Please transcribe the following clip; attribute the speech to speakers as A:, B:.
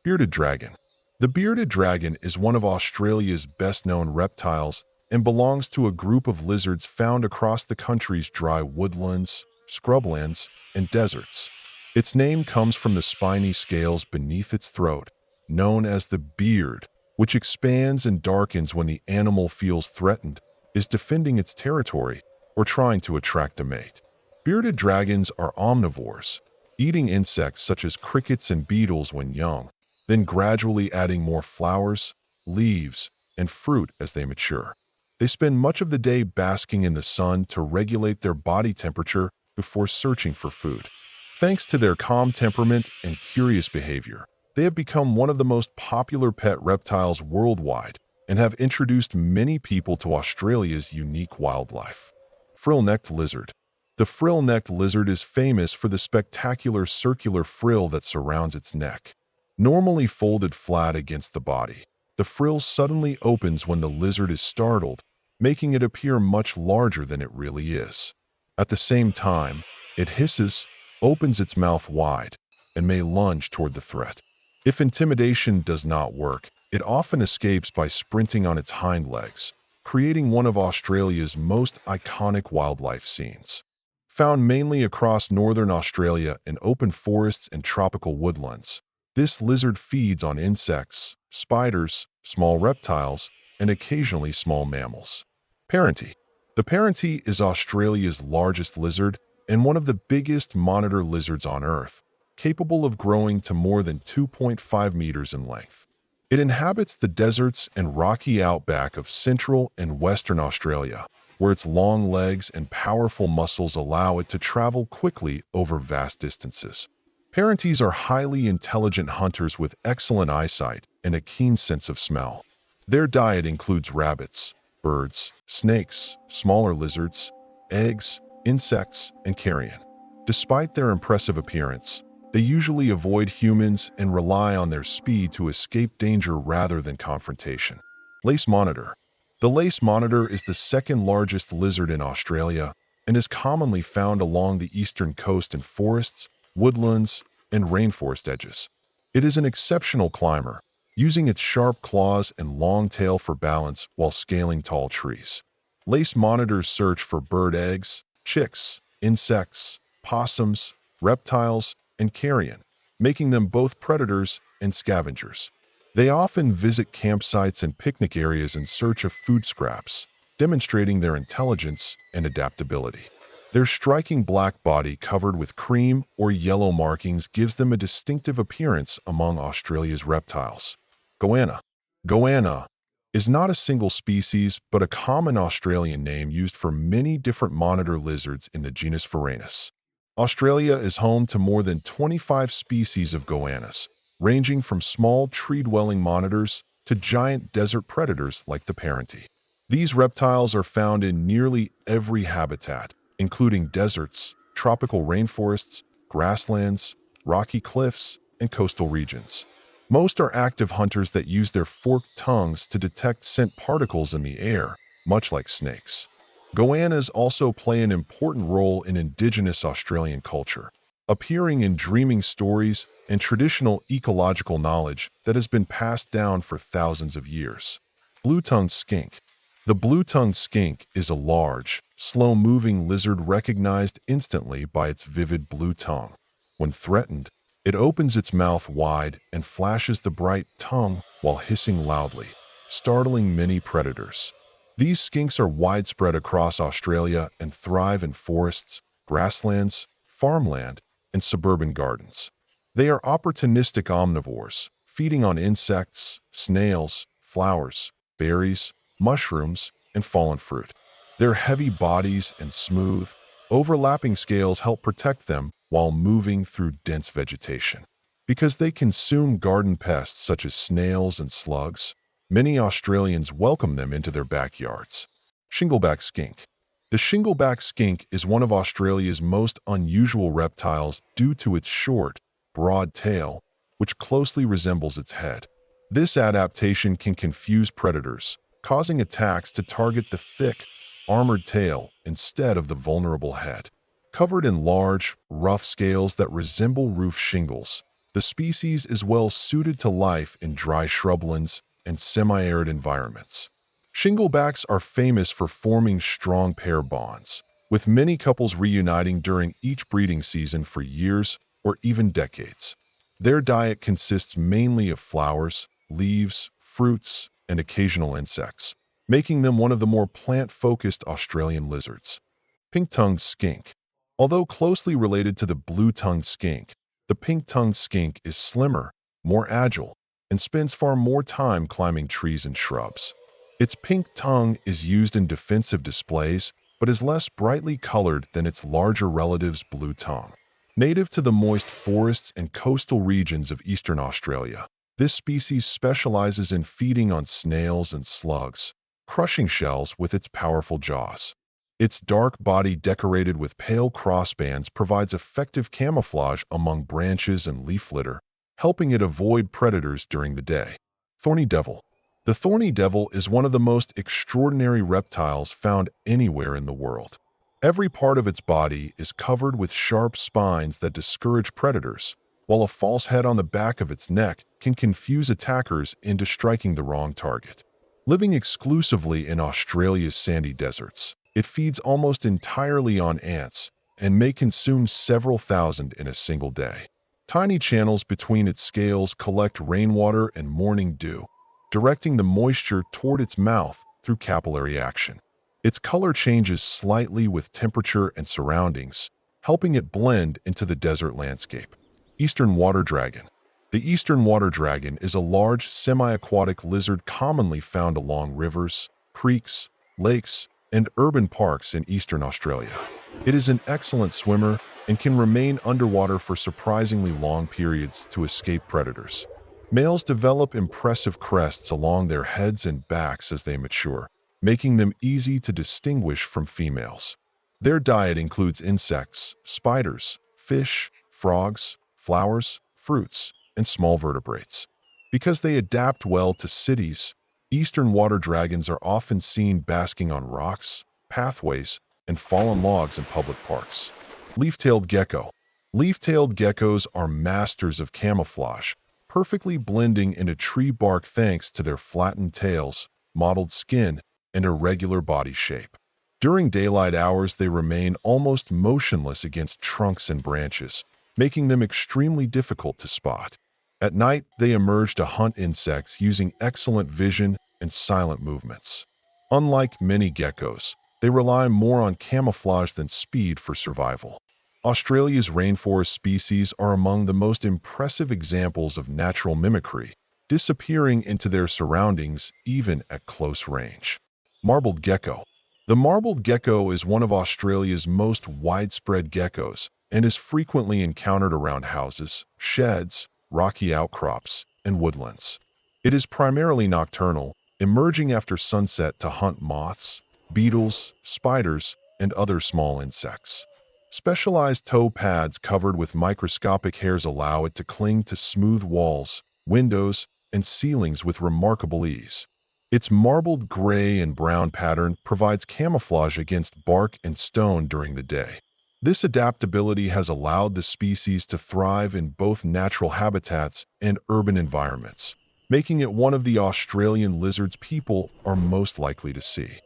A: Bearded dragon. The bearded dragon is one of Australia's best-known reptiles and belongs to a group of lizards found across the country's dry woodlands, scrublands, and deserts. Its name comes from the spiny scales beneath its throat, known as the beard, which expands and darkens when the animal feels threatened, is defending its territory, or trying to attract a mate. Bearded dragons are omnivores, eating insects such as crickets and beetles when young, then gradually adding more flowers, leaves, and fruit as they mature. They spend much of the day basking in the sun to regulate their body temperature before searching for food. Thanks to their calm temperament and curious behavior, they have become one of the most popular pet reptiles worldwide and have introduced many people to Australia's unique wildlife. Frill-necked lizard. The frill-necked lizard is famous for the spectacular circular frill that surrounds its neck. Normally folded flat against the body, the frill suddenly opens when the lizard is startled, making it appear much larger than it really is. At the same time, it hisses, opens its mouth wide, and may lunge toward the threat. If intimidation does not work, it often escapes by sprinting on its hind legs, creating one of Australia's most iconic wildlife scenes. Found mainly across northern Australia in open forests and tropical woodlands, this lizard feeds on insects, spiders, small reptiles, and occasionally small mammals. Perentie. The Perentie is Australia's largest lizard and one of the biggest monitor lizards on Earth, capable of growing to more than 2.5 meters in length. It inhabits the deserts and rocky outback of central and western Australia, where its long legs and powerful muscles allow it to travel quickly over vast distances. Perenties are highly intelligent hunters with excellent eyesight and a keen sense of smell. Their diet includes rabbits, birds, snakes, smaller lizards, eggs, insects, and carrion. Despite their impressive appearance, they usually avoid humans and rely on their speed to escape danger rather than confrontation. Lace monitor. The lace monitor is the second largest lizard in Australia and is commonly found along the eastern coast in forests, woodlands, and rainforest edges. It is an exceptional climber, using its sharp claws and long tail for balance while scaling tall trees. Lace monitors search for bird eggs, chicks, insects, possums, reptiles, and carrion, making them both predators and scavengers. They often visit campsites and picnic areas in search of food scraps, demonstrating their intelligence and adaptability. Their striking black body covered with cream or yellow markings gives them a distinctive appearance among Australia's reptiles. Goanna. Goanna is not a single species but a common Australian name used for many different monitor lizards in the genus Varanus. Australia is home to more than 25 species of goannas, ranging from small tree-dwelling monitors to giant desert predators like the Perentie. These reptiles are found in nearly every habitat, including deserts, tropical rainforests, grasslands, rocky cliffs, and coastal regions. Most are active hunters that use their forked tongues to detect scent particles in the air, much like snakes. Goannas also play an important role in Indigenous Australian culture, appearing in dreaming stories and traditional ecological knowledge that has been passed down for thousands of years. Blue-tongued skink. The blue-tongued skink is a large, slow-moving lizard recognized instantly by its vivid blue tongue. When threatened, it opens its mouth wide and flashes the bright tongue while hissing loudly, startling many predators. These skinks are widespread across Australia and thrive in forests, grasslands, farmland, and suburban gardens. They are opportunistic omnivores, feeding on insects, snails, flowers, berries, mushrooms, and fallen fruit. Their heavy bodies and smooth, overlapping scales help protect them while moving through dense vegetation. Because they consume garden pests such as snails and slugs, many Australians welcome them into their backyards. Shingleback skink. The shingleback skink is one of Australia's most unusual reptiles due to its short, broad tail, which closely resembles its head. This adaptation can confuse predators, causing attacks to target the thick, armored tail instead of the vulnerable head. Covered in large, rough scales that resemble roof shingles, The species is well suited to life in dry shrublands and semi-arid environments. Shinglebacks are famous for forming strong pair bonds, with many couples reuniting during each breeding season for years or even decades. Their diet consists mainly of flowers, leaves, fruits, and occasional insects, making them one of the more plant-focused Australian lizards. Pink-tongued skink. Although closely related to the blue-tongued skink, the pink-tongued skink is slimmer, more agile, and spends far more time climbing trees and shrubs. Its pink tongue is used in defensive displays, but is less brightly colored than its larger relative's blue tongue. Native to the moist forests and coastal regions of eastern Australia, this species specializes in feeding on snails and slugs, crushing shells with its powerful jaws. Its dark body decorated with pale crossbands provides effective camouflage among branches and leaf litter, helping it avoid predators during the day. Thorny Devil. The Thorny Devil is one of the most extraordinary reptiles found anywhere in the world. Every part of its body is covered with sharp spines that discourage predators, while a false head on the back of its neck can confuse attackers into striking the wrong target. Living exclusively in Australia's sandy deserts, it feeds almost entirely on ants and may consume several thousand in a single day. Tiny channels between its scales collect rainwater and morning dew, directing the moisture toward its mouth through capillary action. Its color changes slightly with temperature and surroundings, helping it blend into the desert landscape. Eastern water dragon. The eastern water dragon is a large, semi-aquatic lizard commonly found along rivers, creeks, lakes, and urban parks in eastern Australia. It is an excellent swimmer and can remain underwater for surprisingly long periods to escape predators. Males develop impressive crests along their heads and backs as they mature, making them easy to distinguish from females. Their diet includes insects, spiders, fish, frogs, flowers, fruits, and small vertebrates. Because they adapt well to cities, eastern water dragons are often seen basking on rocks, pathways, and fallen logs in public parks. Leaf-tailed gecko. Leaf-tailed geckos are masters of camouflage, perfectly blending into tree bark thanks to their flattened tails, mottled skin, and irregular body shape. During daylight hours, they remain almost motionless against trunks and branches, making them extremely difficult to spot. At night, they emerge to hunt insects using excellent vision and silent movements. Unlike many geckos, they rely more on camouflage than speed for survival. Australia's rainforest species are among the most impressive examples of natural mimicry, disappearing into their surroundings even at close range. Marbled gecko. The marbled gecko is one of Australia's most widespread geckos and is frequently encountered around houses, sheds, rocky outcrops, and woodlands. It is primarily nocturnal, emerging after sunset to hunt moths, beetles, spiders, and other small insects. Specialized toe pads covered with microscopic hairs allow it to cling to smooth walls, windows, and ceilings with remarkable ease. Its marbled gray and brown pattern provides camouflage against bark and stone during the day. This adaptability has allowed the species to thrive in both natural habitats and urban environments, making it one of the Australian lizards people are most likely to see.